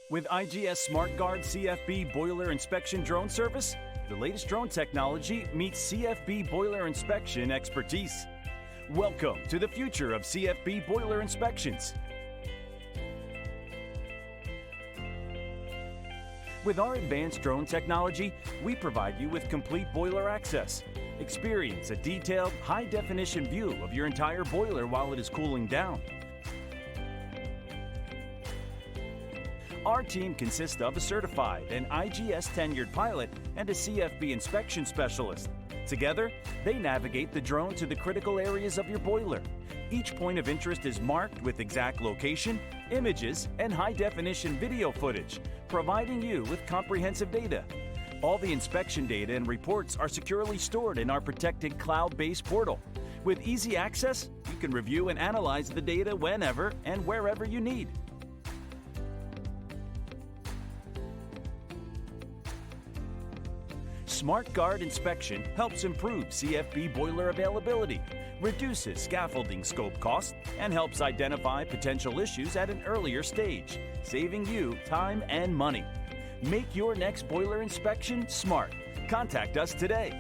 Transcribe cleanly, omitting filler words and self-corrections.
With IGS SMARTGard CFB Boiler Inspection Drone Service, the latest drone technology meets CFB boiler inspection expertise. Welcome to the future of CFB boiler inspections. With our advanced drone technology, we provide you with complete boiler access. Experience a detailed, high-definition view of your entire boiler while it is cooling down. Our team consists of a certified and IGS-tenured pilot and a CFB inspection specialist. Together, they navigate the drone to the critical areas of your boiler. Each point of interest is marked with exact location, images, and high-definition video footage, providing you with comprehensive data. All the inspection data and reports are securely stored in our protected cloud-based portal. With easy access, you can review and analyze the data whenever and wherever you need. SMARTGard inspection helps improve CFB boiler availability, reduces scaffolding scope costs, and helps identify potential issues at an earlier stage, saving you time and money. Make your next boiler inspection smart. Contact us today.